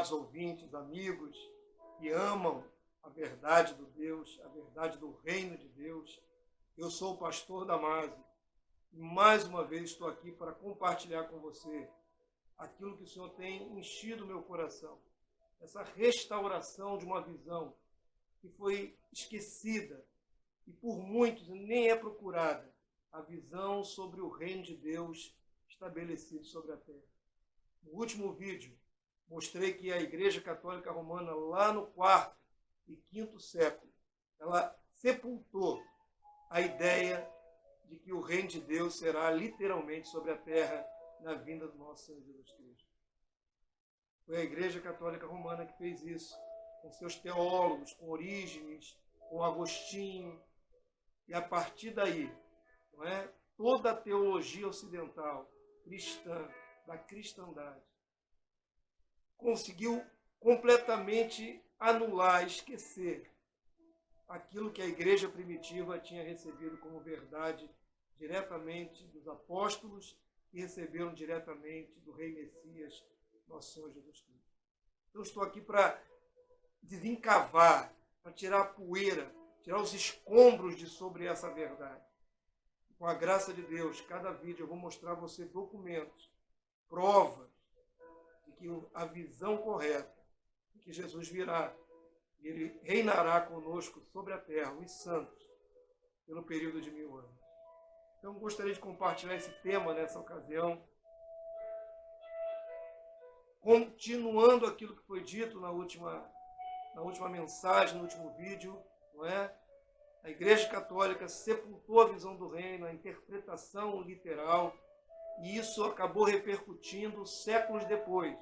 amados ouvintes, amigos que amam a verdade do Deus, a verdade do reino de Deus. Eu sou o pastor Damásio e mais uma vez estou aqui para compartilhar com você aquilo que o Senhor tem enchido o meu coração. Essa restauração de uma visão que foi esquecida e por muitos nem é procurada, a visão sobre o reino de Deus estabelecido sobre a terra. No último vídeo, mostrei que a Igreja Católica Romana, lá no quarto e quinto século, ela sepultou a ideia de que o reino de Deus será literalmente sobre a terra na vinda do nosso Senhor Jesus Cristo. Foi a Igreja Católica Romana que fez isso, com seus teólogos, com Orígenes, com Agostinho, e a partir daí, não é, toda a teologia ocidental, cristã, da cristandade, conseguiu completamente anular, esquecer aquilo que a igreja primitiva tinha recebido como verdade diretamente dos apóstolos e receberam diretamente do Rei Messias, nosso Senhor Jesus Cristo. Então estou aqui para desencavar, para tirar a poeira, tirar os escombros de sobre essa verdade. Com a graça de Deus, cada vídeo eu vou mostrar a você documentos, provas de que a visão correta, de que Jesus virá, e ele reinará conosco sobre a terra, os santos, pelo período de 1000 anos. Então, gostaria de compartilhar esse tema nessa ocasião, continuando aquilo que foi dito na última mensagem, no último vídeo, não é? A Igreja Católica sepultou a visão do reino, a interpretação literal, e isso acabou repercutindo séculos depois,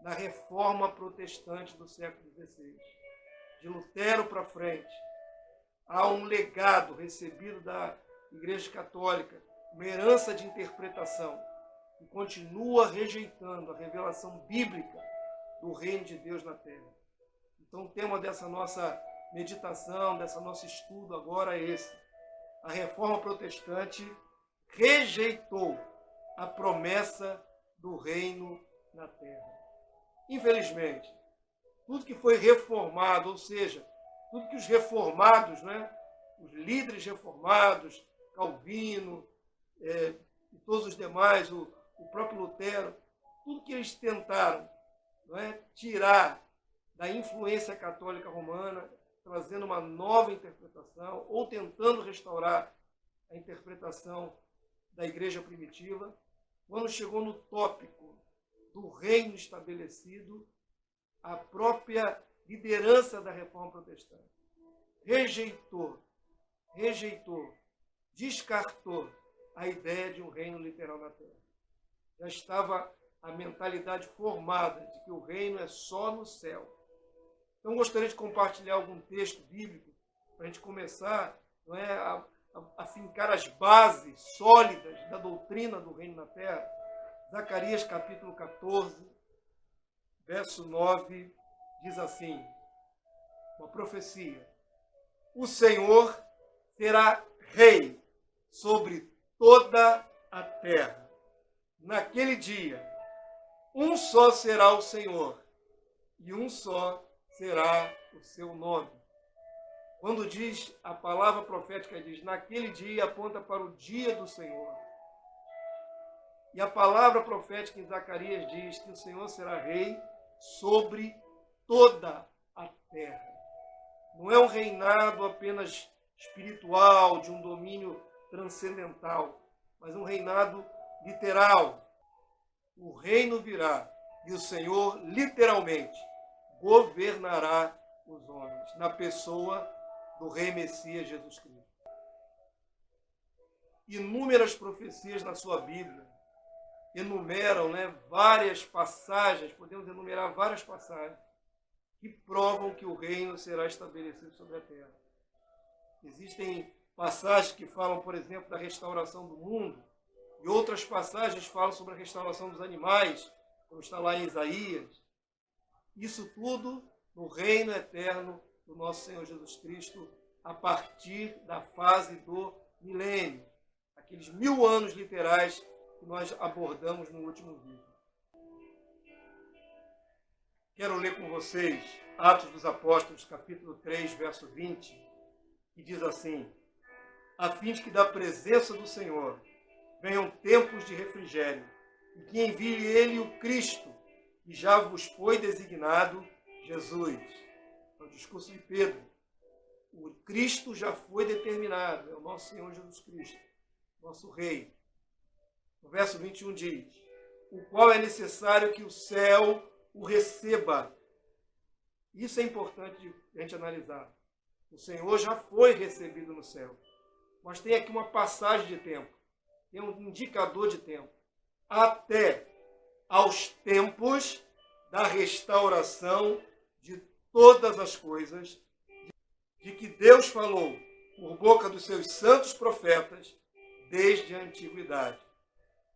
na Reforma Protestante do século XVI. De Lutero para frente, há um legado recebido da Igreja Católica, uma herança de interpretação, que continua rejeitando a revelação bíblica do reino de Deus na terra. Então, o tema dessa nossa meditação, desse nosso estudo agora é esse. A Reforma Protestante rejeitou a promessa do reino na terra. Infelizmente, tudo que foi reformado, ou seja, tudo que os reformados, né, os líderes reformados, Calvino e todos os demais, o próprio Lutero, tudo que eles tentaram, não é, tirar da influência católica romana, trazendo uma nova interpretação, ou tentando restaurar a interpretação da igreja primitiva, quando chegou no tópico do reino estabelecido, a própria liderança da Reforma Protestante rejeitou, descartou a ideia de um reino literal na terra. Já estava a mentalidade formada de que o reino é só no céu. Então, gostaria de compartilhar algum texto bíblico para a gente começar, não é, a fincar as bases sólidas da doutrina do reino na terra. Zacarias capítulo 14, verso 9, diz assim, uma profecia: o Senhor será rei sobre toda a terra. Naquele dia, um só será o Senhor, e um só será o seu nome. Quando diz a palavra profética, diz, naquele dia, aponta para o dia do Senhor. E a palavra profética em Zacarias diz que o Senhor será rei sobre toda a terra. Não é um reinado apenas espiritual, de um domínio transcendental, mas um reinado literal. O reino virá e o Senhor, literalmente, governará os homens, na pessoa do Rei Messias Jesus Cristo. Inúmeras profecias na sua Bíblia enumeram, né, várias passagens, podemos enumerar várias passagens, que provam que o reino será estabelecido sobre a terra. Existem passagens que falam, por exemplo, da restauração do mundo, e outras passagens falam sobre a restauração dos animais, como está lá em Isaías. Isso tudo no reino eterno do nosso Senhor Jesus Cristo, a partir da fase do milênio, aqueles 1000 anos literais que nós abordamos no último vídeo. Quero ler com vocês Atos dos Apóstolos, capítulo 3, verso 20, que diz assim: a fim de que da presença do Senhor venham tempos de refrigério, e que envie ele o Cristo, que já vos foi designado, Jesus. É o discurso de Pedro. O Cristo já foi determinado, é o nosso Senhor Jesus Cristo, nosso Rei. O verso 21 diz: o qual é necessário que o céu o receba. Isso é importante a gente analisar. O Senhor já foi recebido no céu. Mas tem aqui uma passagem de tempo. Tem um indicador de tempo. Até aos tempos da restauração de todas as coisas, de que Deus falou por boca dos seus santos profetas desde a antiguidade.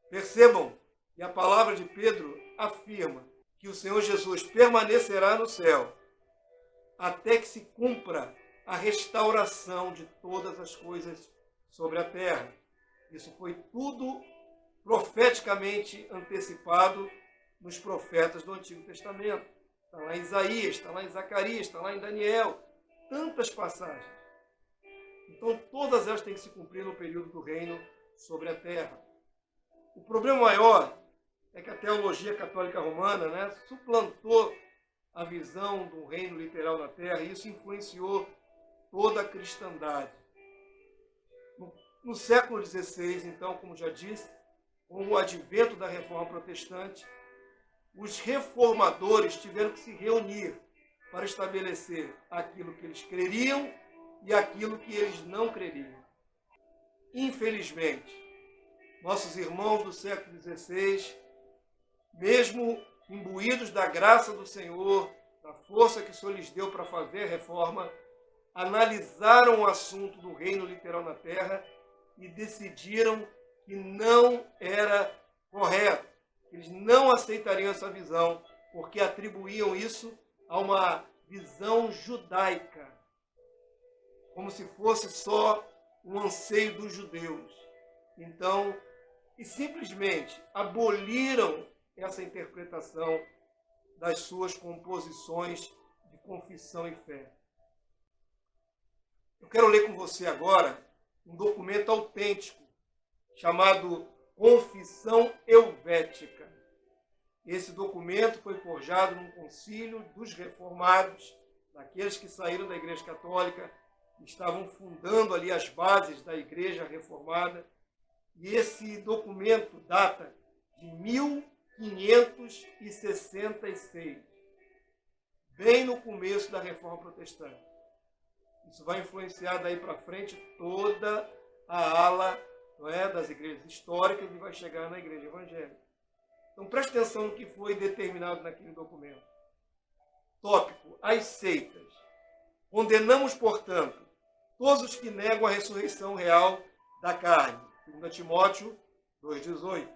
Percebam que a palavra de Pedro afirma que o Senhor Jesus permanecerá no céu até que se cumpra a restauração de todas as coisas sobre a terra. Isso foi tudo profeticamente antecipado nos profetas do Antigo Testamento. Está lá em Isaías, está lá em Zacarias, está lá em Daniel. Tantas passagens. Então, todas elas têm que se cumprir no período do reino sobre a terra. O problema maior é que a teologia católica romana, suplantou a visão do reino literal na terra, e isso influenciou toda a cristandade. No século XVI, então, como já disse, com o advento da Reforma Protestante, os reformadores tiveram que se reunir para estabelecer aquilo que eles creriam e aquilo que eles não creriam. Infelizmente, nossos irmãos do século XVI, mesmo imbuídos da graça do Senhor, da força que o Senhor lhes deu para fazer a reforma, analisaram o assunto do reino literal na terra e decidiram que não era correto. Eles não aceitariam essa visão, porque atribuíam isso a uma visão judaica, como se fosse só um anseio dos judeus. Então, e simplesmente aboliram essa interpretação das suas composições de confissão e fé. Eu quero ler com você agora um documento autêntico chamado Confissão Helvética. Esse documento foi forjado num concílio dos reformados, daqueles que saíram da Igreja Católica, que estavam fundando ali as bases da Igreja Reformada. E esse documento data de 1566, bem no começo da Reforma Protestante. Isso vai influenciar daí para frente toda a ala, das igrejas históricas, e vai chegar na Igreja Evangélica. Então preste atenção no que foi determinado naquele documento. Tópico: as seitas. Condenamos, portanto, todos os que negam a ressurreição real da carne, 2 Timóteo 2,18.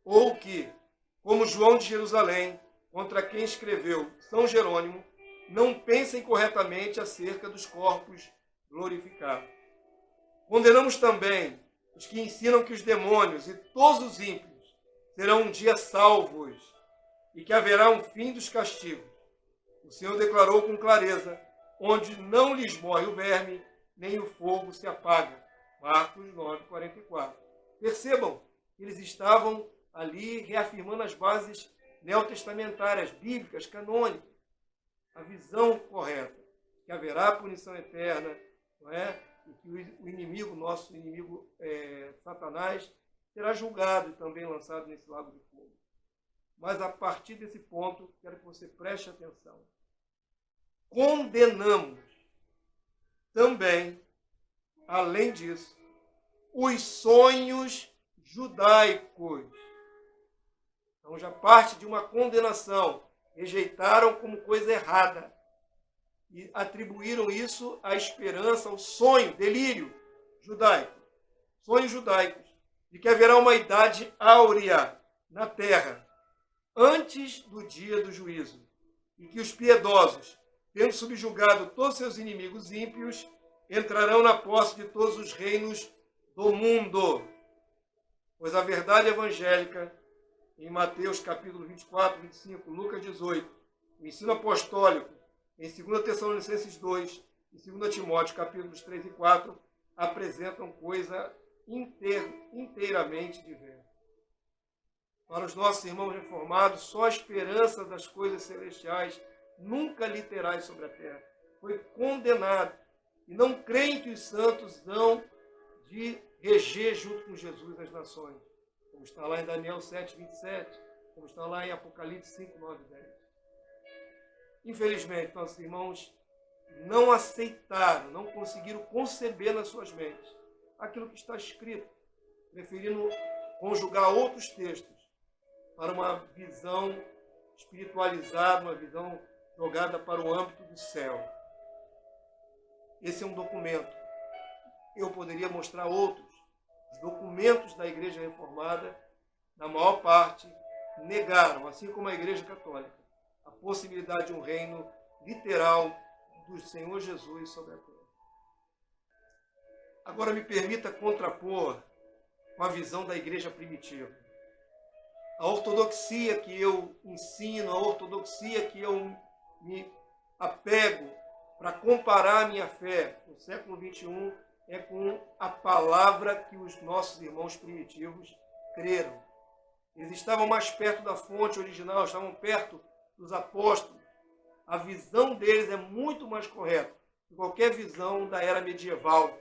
Ou que, como João de Jerusalém, contra quem escreveu São Jerônimo, não pensem corretamente acerca dos corpos glorificados. Condenamos também os que ensinam que os demônios e todos os ímpios serão um dia salvos e que haverá um fim dos castigos. O Senhor declarou com clareza: onde não lhes morre o verme, nem o fogo se apaga. Marcos 9,44. Percebam, eles estavam ali reafirmando as bases neotestamentárias, bíblicas, canônicas. A visão correta, que haverá punição eterna, e que o inimigo, nosso inimigo Satanás, será julgado e também lançado nesse lago de fogo. Mas a partir desse ponto, quero que você preste atenção. Condenamos também, além disso, os sonhos judaicos. Então já parte de uma condenação. Rejeitaram como coisa errada e atribuíram isso à esperança, ao sonho, delírio judaico. Sonhos judaicos de que haverá uma idade áurea na terra antes do dia do juízo, e que os piedosos, tendo subjugado todos seus inimigos ímpios, entrarão na posse de todos os reinos do mundo. Pois a verdade evangélica, em Mateus capítulo 24, 25, Lucas 18 O ensino apostólico, em 2 Tessalonicenses 2 e 2 Timóteo, capítulos 3 e 4, apresentam coisa inteiramente diversa. Para os nossos irmãos reformados, só a esperança das coisas celestiais, nunca literais sobre a terra, foi condenado. E não creem que os santos hão de reger junto com Jesus as nações, como está lá em Daniel 7, 27, como está lá em Apocalipse 5, 9 e 10. Infelizmente, nossos irmãos não aceitaram, não conseguiram conceber nas suas mentes aquilo que está escrito, preferindo conjugar outros textos para uma visão espiritualizada, uma visão jogada para o âmbito do céu. Esse é um documento. Eu poderia mostrar outros. Os documentos da Igreja Reformada, na maior parte, negaram, assim como a Igreja Católica, a possibilidade de um reino literal do Senhor Jesus sobre a terra. Agora me permita contrapor com a visão da Igreja primitiva. A ortodoxia que eu ensino, a ortodoxia que eu me apego para comparar a minha fé no século XXI é com a palavra que os nossos irmãos primitivos creram. Eles estavam mais perto da fonte original, estavam perto dos apóstolos. A visão deles é muito mais correta que qualquer visão da era medieval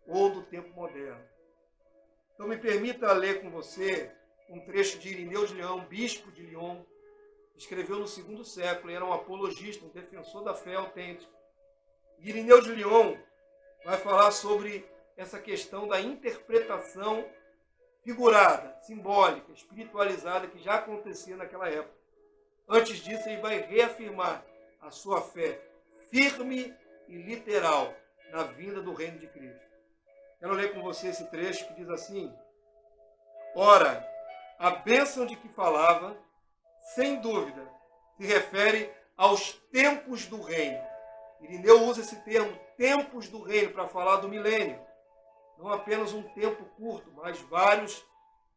ou do tempo moderno. Então me permita ler com você um trecho de Irineu de Leão, bispo de Lyon, que escreveu no segundo século, e era um apologista, um defensor da fé autêntica. Irineu de Lyon vai falar sobre essa questão da interpretação figurada, simbólica, espiritualizada, que já acontecia naquela época. Antes disso, ele vai reafirmar a sua fé firme e literal na vinda do reino de Cristo. Quero ler com você esse trecho que diz assim: ora, a bênção de que falava, sem dúvida, se refere aos tempos do reino. Irineu usa esse termo, tempos do reino, para falar do milênio. Não apenas um tempo curto, mas vários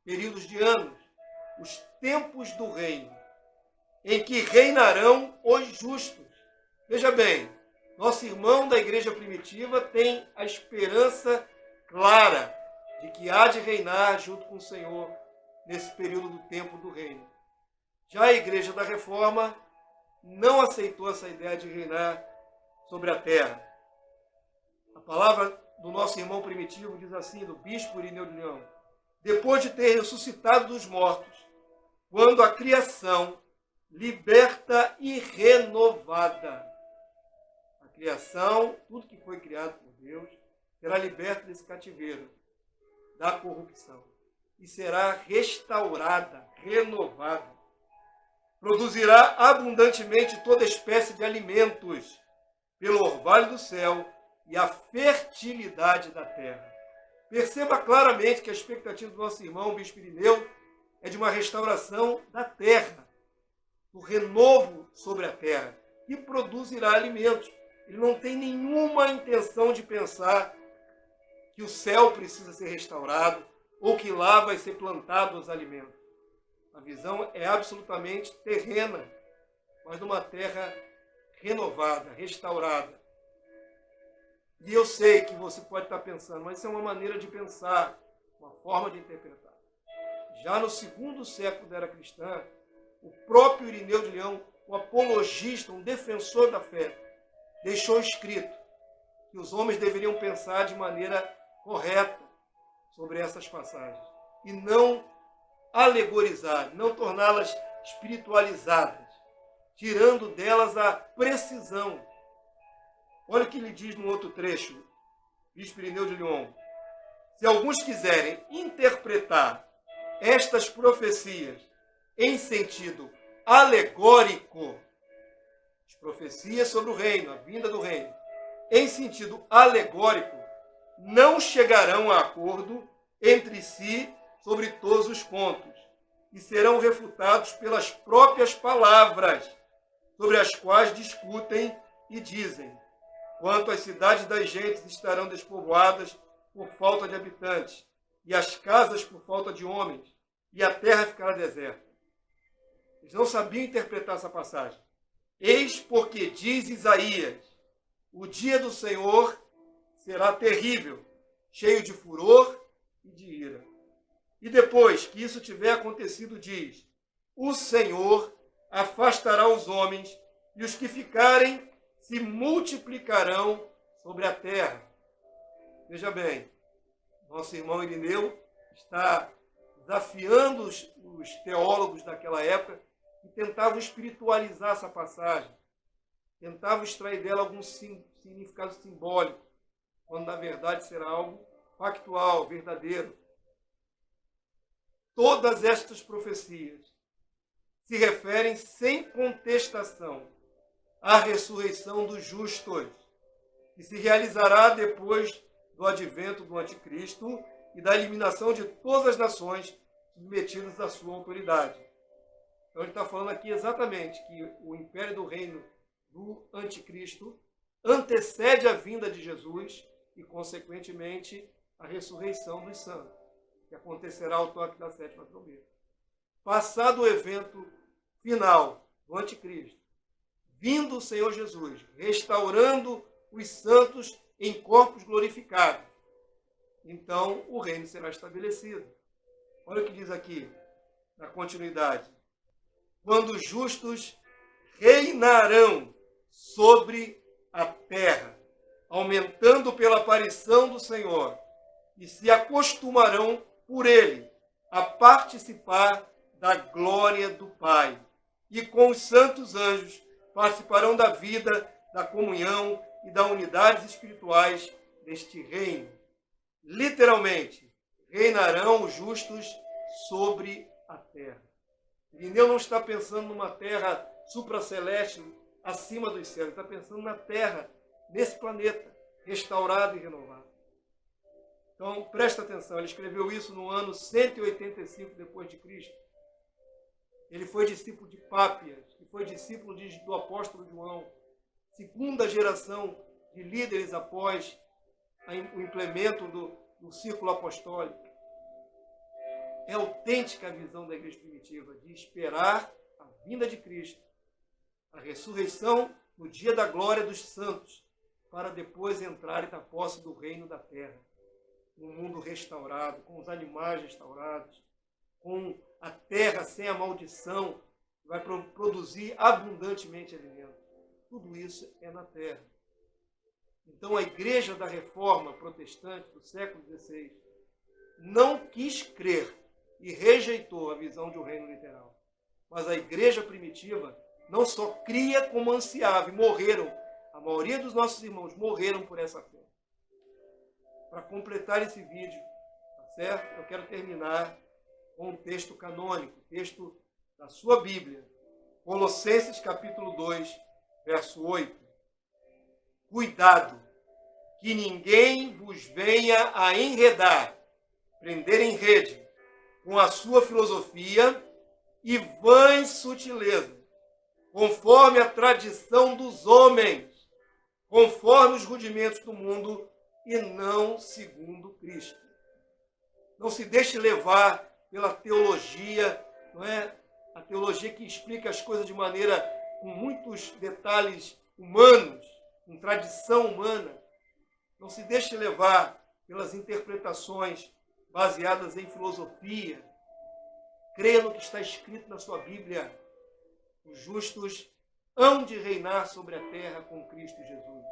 períodos de anos. Os tempos do reino, em que reinarão os justos. Veja bem, nosso irmão da igreja primitiva tem a esperança clara de que há de reinar junto com o Senhor nesse período do tempo do reino. Já a igreja da Reforma não aceitou essa ideia de reinar sobre a terra. A palavra do nosso irmão primitivo diz assim, do bispo Irineu de Leão: depois de ter ressuscitado dos mortos, quando a criação liberta e renovada. A criação, tudo que foi criado por Deus, será liberto desse cativeiro, da corrupção, e será restaurada, renovada. Produzirá abundantemente toda espécie de alimentos pelo orvalho do céu e a fertilidade da terra. Perceba claramente que a expectativa do nosso irmão, o bispo Irineu, é de uma restauração da terra, do renovo sobre a terra, e produzirá alimentos. Ele não tem nenhuma intenção de pensar que o céu precisa ser restaurado ou que lá vai ser plantado os alimentos. A visão é absolutamente terrena, mas numa terra renovada, restaurada. E eu sei que você pode estar pensando, mas isso é uma maneira de pensar, uma forma de interpretar. Já no segundo século da era cristã, o próprio Irineu de Leão, um apologista, um defensor da fé, deixou escrito que os homens deveriam pensar de maneira correta sobre essas passagens e não alegorizar, não torná-las espiritualizadas, tirando delas a precisão. Olha o que ele diz no outro trecho, bispo Irineu de Lyon: se alguns quiserem interpretar estas profecias em sentido alegórico, as profecias sobre o reino, a vinda do reino, em sentido alegórico, não chegarão a acordo entre si sobre todos os pontos e serão refutados pelas próprias palavras sobre as quais discutem e dizem: quanto às cidades das gentes estarão despovoadas por falta de habitantes, e as casas por falta de homens, e a terra ficará deserta. Eles não sabiam interpretar essa passagem. Eis porque diz Isaías, o dia do Senhor será terrível, cheio de furor e de ira. E depois que isso tiver acontecido, diz, o Senhor afastará os homens, e os que ficarem se multiplicarão sobre a terra. Veja bem, nosso irmão Irineu está desafiando os teólogos daquela época que tentavam espiritualizar essa passagem, tentavam extrair dela algum significado simbólico, quando na verdade será algo factual, verdadeiro. Todas estas profecias se referem sem contestação à ressurreição dos justos, que se realizará depois do advento do anticristo e da eliminação de todas as nações submetidas à sua autoridade. Então ele está falando aqui exatamente que o império do reino do anticristo antecede a vinda de Jesus e, consequentemente, a ressurreição dos santos, que acontecerá ao toque da sétima trombeta. Passado o evento final do anticristo, vindo o Senhor Jesus, restaurando os santos em corpos glorificados, então o reino será estabelecido. Olha o que diz aqui, na continuidade. Quando os justos reinarão sobre a terra, aumentando pela aparição do Senhor, e se acostumarão por ele a participar da glória do Pai. E com os santos anjos participarão da vida, da comunhão e das unidades espirituais deste reino. Literalmente, reinarão os justos sobre a terra. Irineu não está pensando numa terra supraceleste acima dos céus, ele está pensando na terra, nesse planeta, restaurado e renovado. Então, presta atenção, ele escreveu isso no ano 185 depois de Cristo. Ele foi discípulo de Pápias, que foi discípulo do apóstolo João, segunda geração de líderes após o implemento do círculo apostólico. É autêntica a visão da igreja primitiva de esperar a vinda de Cristo, a ressurreição no dia da glória dos santos, para depois entrarem na posse do reino da terra, no mundo restaurado, com os animais restaurados, com a terra sem a maldição, que vai produzir abundantemente alimento. Tudo isso é na terra. Então a igreja da Reforma Protestante do século XVI não quis crer e rejeitou a visão de um reino literal. Mas a igreja primitiva não só cria como ansiava, e morreram. A maioria dos nossos irmãos morreram por essa fé. Para completar esse vídeo, tá certo? Eu quero terminar com um texto canônico, texto da sua Bíblia, Colossenses capítulo 2, verso 8. Cuidado, que ninguém vos venha a enredar, prender em rede, com a sua filosofia e vãs sutilezas, conforme a tradição dos homens, conforme os rudimentos do mundo e não segundo Cristo. Não se deixe levar pela teologia, não é? A teologia que explica as coisas de maneira com muitos detalhes humanos, com tradição humana. Não se deixe levar pelas interpretações baseadas em filosofia. Creia no que está escrito na sua Bíblia. Os justos hão de reinar sobre a terra com Cristo Jesus.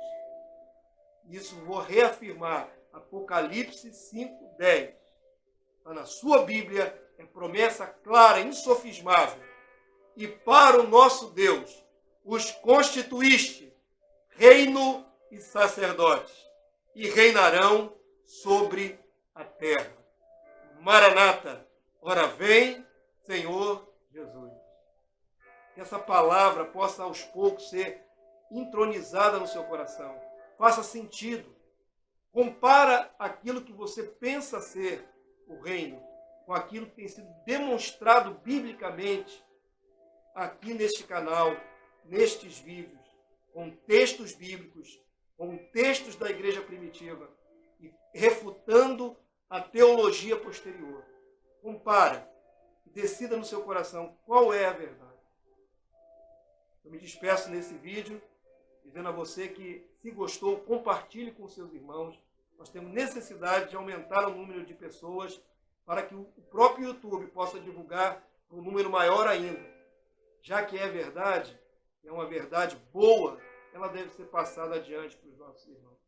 Isso vou reafirmar. Apocalipse 5:10. Está na sua Bíblia, é promessa clara, insofismável. E para o nosso Deus, os constituíste reino e sacerdotes, e reinarão sobre a terra. Maranata, ora vem, Senhor Jesus. Que essa palavra possa aos poucos ser entronizada no seu coração. Faça sentido. Compara aquilo que você pensa ser o reino com aquilo que tem sido demonstrado biblicamente aqui neste canal, nestes vídeos, com textos bíblicos, com textos da igreja primitiva e refutando a teologia posterior. Compara e decida no seu coração qual é a verdade. Eu me despeço nesse vídeo, dizendo a você que, se gostou, compartilhe com seus irmãos. Nós temos necessidade de aumentar o número de pessoas para que o próprio YouTube possa divulgar um número maior ainda. Já que é verdade, é uma verdade boa, ela deve ser passada adiante para os nossos irmãos.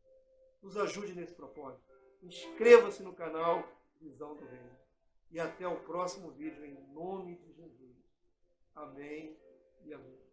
Nos ajude nesse propósito. Inscreva-se no canal Visão do Reino. E até o próximo vídeo, em nome de Jesus. Amém e amém.